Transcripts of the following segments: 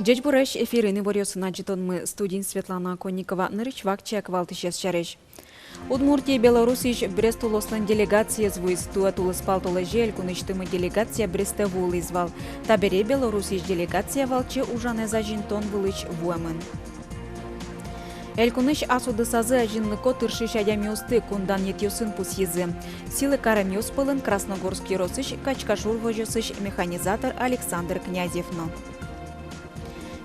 Джеч буреш эфирины борёсына житонмы студент Светлана Конникова нырычвак чек валтышес чареш. Удмуртия Белорусич Брест улослан делегация звуистуа тулыспал толажель куныштымы делегация Брестевул извал. Табере Белорусич делегация валче ужане зажинтон вылыч вуэмын. Элькуныш асуды сазы ажинлыко тыршиш аямиосты кундан етьосын пусьезы. Силы карамиос пылын Красногорский росыш Качкашур вожосыш механизатор Александр Князевно.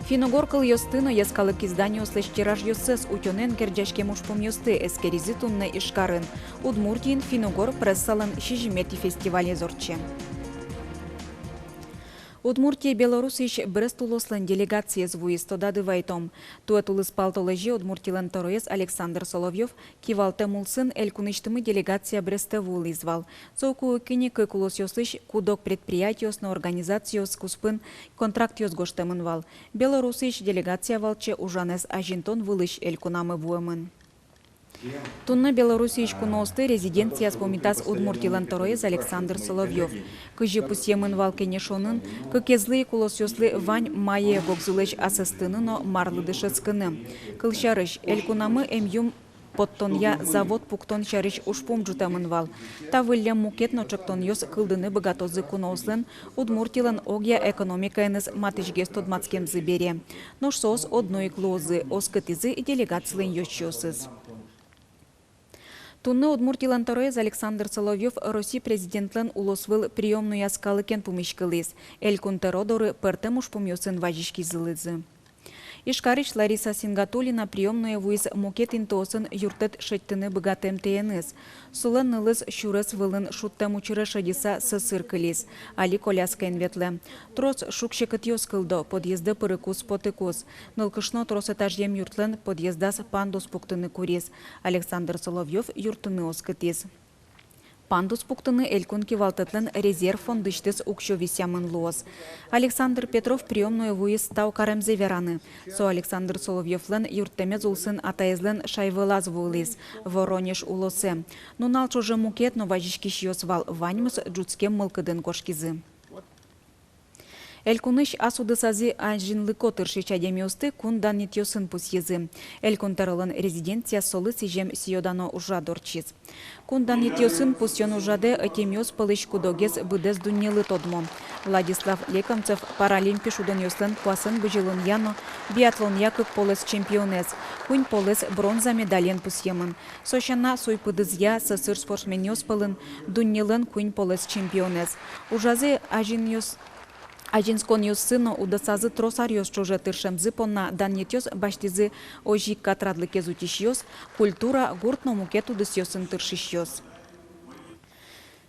Финогоркал йостыно яскалык изданию слэштираж йосес утёнен керджашке мушпум йосты эскеризы тунны ишкарын. Удмуртиин Финогор прессалын шижимети фестивале зорче. Удмуртия Белорусич Брест улослан делегация звуистодады вайтом. Туэт улыспал толажи Удмуртилан тороес Александр Соловьев кивалте мулсын элькуныштымы делегация Брестевул извал. Соку кини кыкулос йослыш кудок предприятиос на организациос куспын контракт йозгоштемын вал. Белорусич делегация валче ужанес ажинтон вылыш элькунамы вуэмын. Тунна Белорусич куносты резиденция спомитас Удмуртилан тороес Александр Соловьев. Кыжи пусьемын валкене шонын, кыкезлы кулосёслы вань мае бокзулыш асыстыныно марлыды шыскыны. Кылшарыш элькунамы эмюм подтонья завод пуктон шарыш ушпум жутамын вал. Тавылля мукет ночоктон йос кылдыны богатозы кунослын Удмуртилан огя экономикайныз матышгес тодмацкем зыбере. Ношсос одной клозы оскытызы делегациялын йощосыз. Тунны Удмуртилан тороез Александр Соловьев Россия президентлен улосвыл приемную яскалыкен пумишкылыз. Элькун теродоры пертемуш пумьосын важишки зылызы. Ишкарыш Лариса Сингатулина приемную вуиз мукет интосын юртет шеттыны богатем теныз. Сулын нылыз шурес вылын шуттем учыры шадиса сысыр кылиз. Али коляскайн ветле. Трос шукшекыт йоскылдо, подъезды пырыкус потыкус. Нылкышно трос этажем юртлен подъездас пандус пуктыны куриз. Александр Соловьев юртыны оскытиз. Пандус пуктыны элькун кивалтытлын резерв фондыштыс укшо висямын луоз. Александр Петров приемную вуиз тау каремзе вераны. Со Александр Соловьевлен юрттемез улсын атаезлен шайвылаз вулиз. Воронеж улосе. Нунал чужы мукет новажишкиш йосвал ваньмыз джуцкем мылкыдын кошкизы. Элькуныш асуды сази ажинлыко тыршич адемиосты кундан нитьосын пусьезы. Элькун тарылын резиденция солы сижем сиодано ужа дорчиз. Кундан нитьосын пусьон ужаде атемиос пылыш кудогез быдез дуннелы тодмо. Владислав Лекомцев паралимпиш удан йослен куасын быжилын яно биатлон якык полес чемпионез. Кунь полес бронза медален пусьемын. Сошана сой пыдызя сысыр спортсмен йоспылын дуннелын кунь полес чемпионез. Ужазы Ажинскон йос сыно удасазы тросар йос чуже тыршемзы понна даннетёс баштизы ожик катрадлыке зутиш йос, культура гуртно мукет удыс йосын тыршиш йос.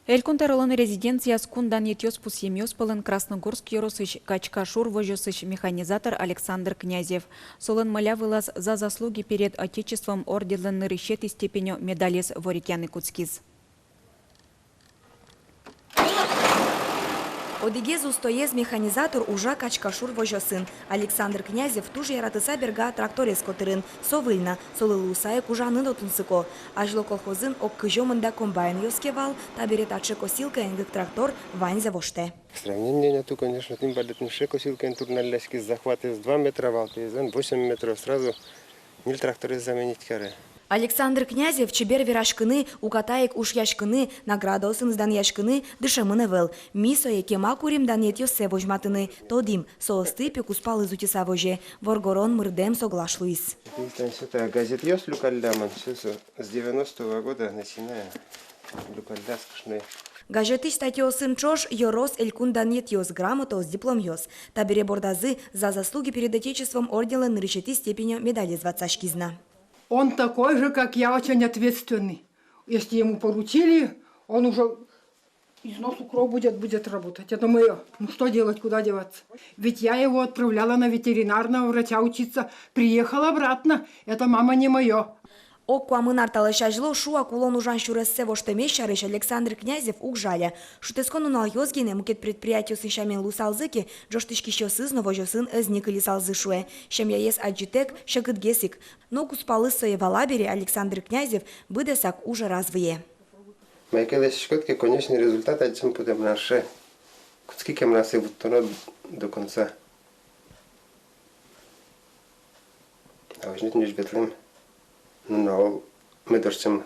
Элькун тарылын резиденцияс кундан етёс пусьем йос пылын Красногорск йоросыш Качкашур вожосыш механизатор Александр Князев. Солын мыля вылаз за заслуги перед Отечеством орденлын нырышет и степенью медалес ворикяны куцкиз. Одигез устоез механизатор ужа Качкашур вожосын. Александр Князев туж яратыса берга тракторез котырын. Совыльна, солылы усаек ужаны дотунсыко. Ажло колхозын ок кыжомында комбайн йоскевал, таберет атше косилка энгык трактор вань завоште. Сравнение нету, конечно, тем более косилка турналески захват из 2 метра вал, из 8 метров сразу ниль трактор заменить каре. Александр Князев чебер вирашкыны, укатаек уж яшкыны, наградосын сдан яшкыны, дышамыны вел. Мисо екема курим дан етьосе вожматыны, тодим, соосты пекуспал из утиса воже, воргорон мырдем соглашлуис. Это газет ёс люкальдаман, с 90-го года начиная люкальда скучные. Газеты статьёсын чош йорос элькун дан етьос грамото с диплом йос. Табере бордазы за заслуги перед Отечеством ордена нырышети степенью медали звацашкизна. Он такой же, как я, очень ответственный. Если ему поручили, он уже из носу кровь будет работать. Это мое. Ну что делать, куда деваться? Ведь я его отправляла на ветеринарного врача учиться. Приехал обратно. Это мама не мое. Окку амынар талышажло шуа кулон ужан шурессе воштемеш шарыш Александр Князев угжаля. Шутескон унал йозгине мукет предприятию сыншамен лусалзыки, джоштышки щосын новожосын эзникали салзышуе. Шем яес аджитек шагыдгесик. Но куспалы сое валабере Александр Князев быдесак уже развые. Майкеле шкотки конечный результат отцом путем наше. Сколько нас и вот до конца. А возьмите не бетлем. Но мы дождем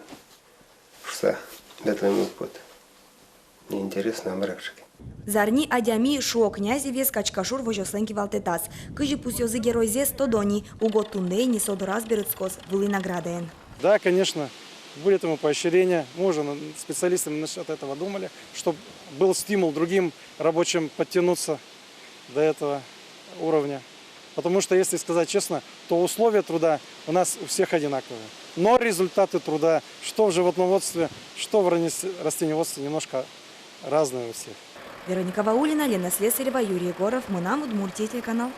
шуса бетлем пот. Неинтересно, мракшики. Зарни адями шуо князевес качкашур вожосленки валтетас. Кыжи пусёзы геройзе стодони, угод тундей не соду разберыцкос, вылы награден. Да, конечно, будет ему поощрение. Мы уже специалисты насчет этого думали, чтобы был стимул другим рабочим подтянуться до этого уровня. Потому что, если сказать честно, то условия труда у нас у всех одинаковые. Но результаты труда, что в животноводстве, что в растениеводстве, немножко разные у всех. Вероника Ваулина, Лена Слесарева, Юрий Егоров, Мунам, Удмуртия, телеканал.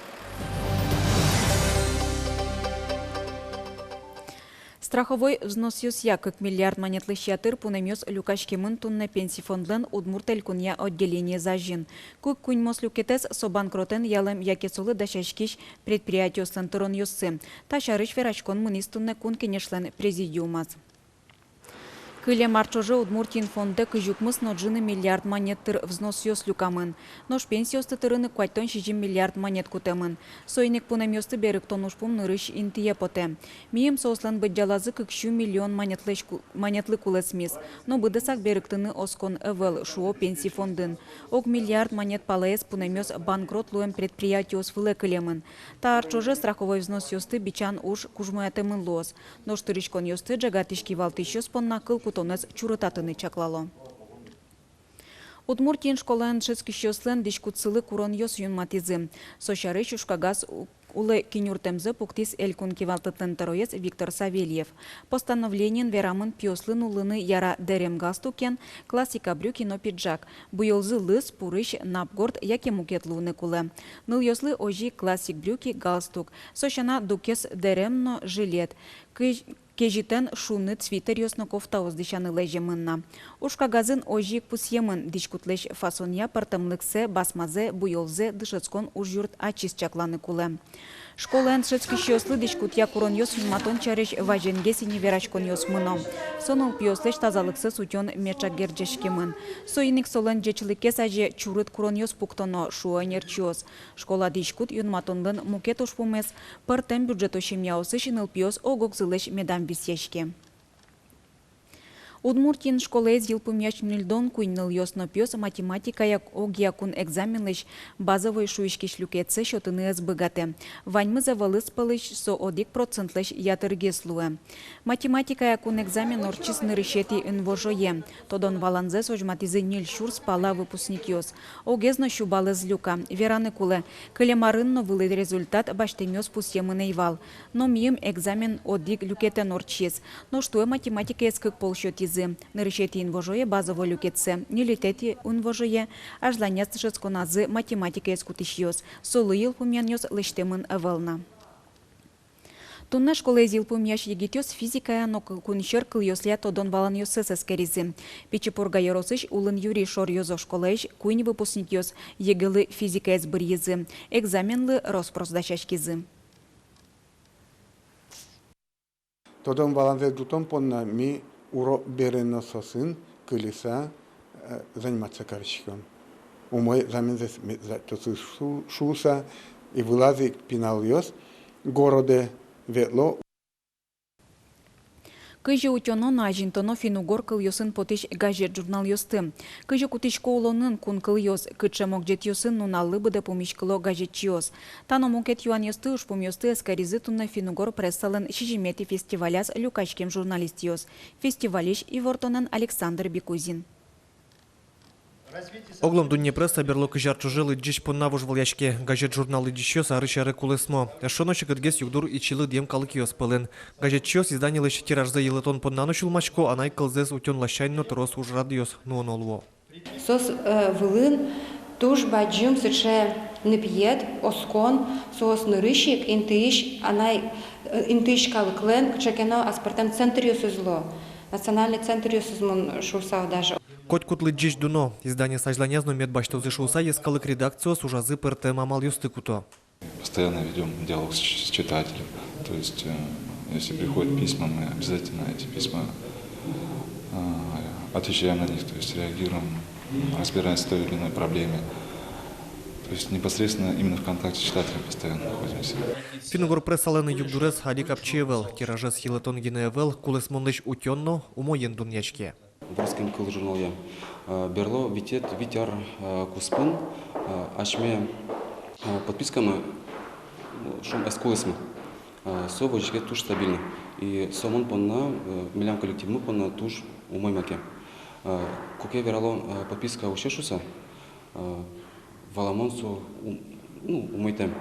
Страховой взнос як миллиард монетлы щатыр пунемёс люкашкемын тунне пенсифондлен удмуртель кунья отделение зажин. Кук куньмос люкетес собанкротен ялем якесулы дашашкиш предприятие сантырон йоссы. Ташарыш верачкон мынистунне кун кенешлен президиумаз. Кыле марчоже Удмуртин фонде кыжукмыс ноджины миллиард монеттыр взнос ёс люкамын. Нош пенсиосты тырыны квайтон 6 миллиард монет кутемын. Сойник пунемёсты берик тонушпум нырыш интие поте. Мием сослан быджалазы 6 миллион монетлы кулесмис. Но быдысак бериктыны оскон эвел шуо пенсий фондын. Ок миллиард монет палаес пунемёс банкрот луем предприятиос выле кылемын. Таарчоже страховой взнос ёсты бичан уж кужмуятемын лос. Нош тырышкон ёсты джагатишки валтышёс понна кыл тонес чурытатыны чаклало. Удмуртин школан шескищослен дишкутсылы курон йос юнматизы. Сошары чушкагаз улы кинюртемзы пуктис элькун кивалтытын тароец Виктор Савельев. Постановлениен верамын пьослын улыны яра дерем галстукен, классика брюки но пиджак. Буйолзы лыс, пурыш, напгорд, яке мукетлуны кулы. Ныл йослы ожи классик брюки галстук. Сошана дукес деремно жилет. Кежитен шуны цвитер йосно кофта оздышаны лежемынна. Ушкагазын ожик пусьемын дишкутлеш фасония партамлыксе, басмазе, буйолзе, дышецкон уж юрт ачис чакланы кулы. Школен шецкищослы дишкутья курон йос юнматон чареш важенгеси неверачкон йос мыно. Сонул пьослеш тазалыксы сутен мечак герджешкемын. Соиник солен джечлыкес аже чурыт курон йос пуктоно шуанерчиос. Школа дишкут юнматондын мукет ушпумес партем бюджето шимяосы шиныл пьос огокзылеш медам бисешке. Удмуртин школез йылпумяч нильдон куйныл йосно пьос математика як огиякун экзаменлеш базовый шуишкиш люкетсе шотыны збыгате. Ваньмыза валыс пылыш со одик процентлеш ятыргеслуе. Математика якун экзамен орчис нырышети инвожое. Тодон валанзе сожматизы нил шурс пала выпускник йос. Огезно шубалыз люка. Вераны куле. Кылемарынно вылы результат баштемёс пусьемынейвал. Но мием экзамен одик люкетен орчис. Но что математика ескык полшотиз. Нырышети инвожое базово люкетсе, нелетети унвожое, аж ланец шецконазы математика ескутишьёс, солы йылпумян йос лыштемын эвелна. Тунна школа йылпумяш егитёс физикая но куншер кыл йосля тодон балан йосес эскеризы. Пичепурга йоросыш улын юрий шор йозо школаиш куйни выпускник йос егылы физика эсбыр езы, экзаменлы роспросдачашкизы. Тодон баланзе дутон понна ми уро берено сосын кылиса заниматься карщиком. Умой замензес тосы шуса и вылази пинал йос городе ветло. Кыжы утёно нажинтоно финугор кыл йосын потиш газет журнал йосты. Кыжы кутиш коулонын кун кыл йос, кытше мокжет йосын нуналлы быда помишкыло газет чиос. Тано мокет юан йосты ушпум йосты эскаризы тунна финугор прессалын шижимети фестиваляс люкашкем журналист йос. Фестивалиш и вортонен Александр Бекузин. Оглом дунне пресса берло кыжар чужелы джиш поннавуж валячке газет журналы дищёс арышары кулесмо. Эшоно чекытгес югдур и чилы дем калыкиос пылын. Газет чиос изданилыш тиражза елытон поннану чулмачко, анай кылзес утен лащайно трос уж радиос нуонолво. Сос вылын туж баджим сыче непьет оскон сос нырышик интыш анай интыш калыклен чекено аспартам центриос зло. Национальный центр юсызмон шурса даже. Коть кутлы джиш дуно. Издание сажланязно медбачто зашуса ескалык редакцио сужазы ПРТ мамал юстыкуто. Постоянно ведем диалог с читателем. То есть, если приходят письма, мы обязательно эти письма отвечаем на них, то есть реагируем, разбираемся в той или иной проблеме. То есть непосредственно именно в контакте с читателем постоянно находимся. Финугор пресс-алены югдурес Хади Капчевел, тиражес хилетон гинеевел, кулесмондыш утённо, умоен дуньячке. Брским кыл журнале берло витет витяр куспын ашме подпискамы шум эскулесмы сово жиге туш стабильно и сомон понна милям коллективмы понна туш умоймаке коке верало подписка ушешуса валамонсу умойтем.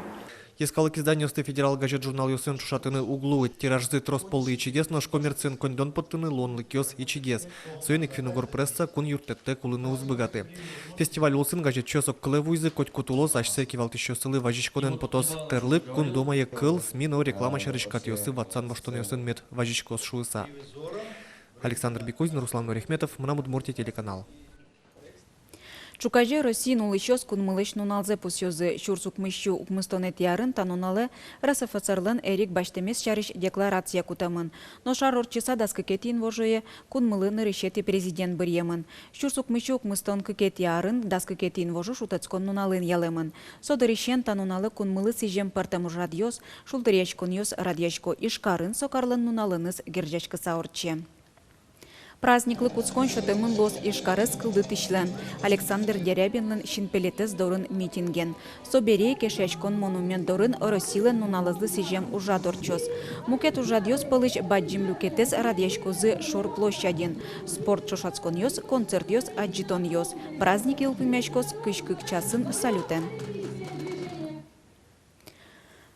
Ескалык изданиосты федерал газет журнал юсын чушатыны углу, тиражзы трос полы и чигес, нож коммерцин кондон подтыны лонлы киос и чигес. Сойник финугор пресса кун юртетте кулыны узбыгаты. Фестиваль улсын газет чосок клевуйзы коть кутулос ашсе кивалты щосылы важичкоден потос терлык кун домае кыл смино реклама шарышкат юсы ватсан воштон юсын мет важичкос шуыса. Александр Бекузин, Руслан Нурихметов, Мнамудмурти, телеканал. Чукаже Российн улыщос кун мылыш нуналзе пусёзы шурсук мыщу укмыстонет ярын танунале РСФСРлен Эрик баштемес шарыш декларация кутамын. Но шар орчиса даскыкетин вожое кун мылы нырышети президент бырьемын. Шурсук мыщу укмыстон кыкет ярын даскыкетин вожу шутецкон нуналын ялемын. Содырышен тануналы кун мылы сижем партамуж радиос, шулдырячкон йос радиачко ишкарын сокарлын нуналыныз герджачкы саорче. Праздниклы куцкон шотымын лос ишкарыс кылды тишлен. Александр Дерябинлын шинпелетес дорын митинген. Соберей кешечкон монумент дорын оросилен нуналызды сижем ужадорчос. Мукет ужадьос пылыч баджим люкетес радиашкозы шор площадин. Спорт шошацкон йос, концерт йос, аджитон йос. Праздник илпымячкос кыш-кык часын салютен.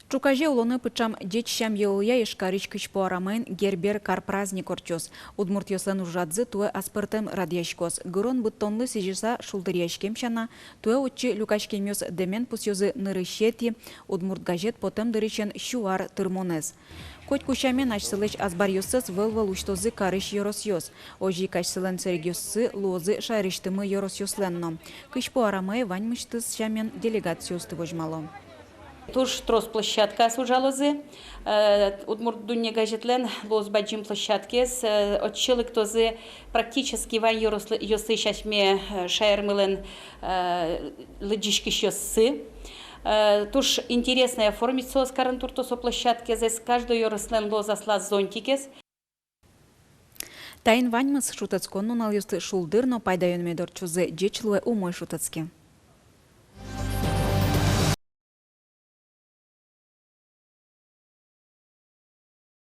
Чукаже улоны пычам дечщам еуя ишкарич кычпо арамайн гербер кар праздник орчос. Удмуртьослен ужадзы туэ аспыртым радьяшкос. Гырон быттонлы сижиса шулдырьяшкем чана, туэ учи люкашкемёс демен пусёзы нырыщети, удмурт газет потем дырычен щуар тырмонез. Коть кущамен ачсылыч азбарьосыз выл-выл уштозы карыш yorosьос. Ожи качсылен сергёссы лозы шайрыштымы yorosьосленно. Кычпо арамай ваньмыштыз шамен делегациёсты вожмало. Туж трос площадка сужалозы, удмурт дунья газетлен лоз баджим площадке с отчилы ктозы практически вань йосы шашме шаермылен лыджишки щосы. Туж интересная оформить соос карантуртосо площадке здесь каждый йорослен лоза слаз зонтикес. Тайн ваньмыз шутацкон нунал юсты шулдырно пайдайон медор чузы джечлуэ умой шутацки.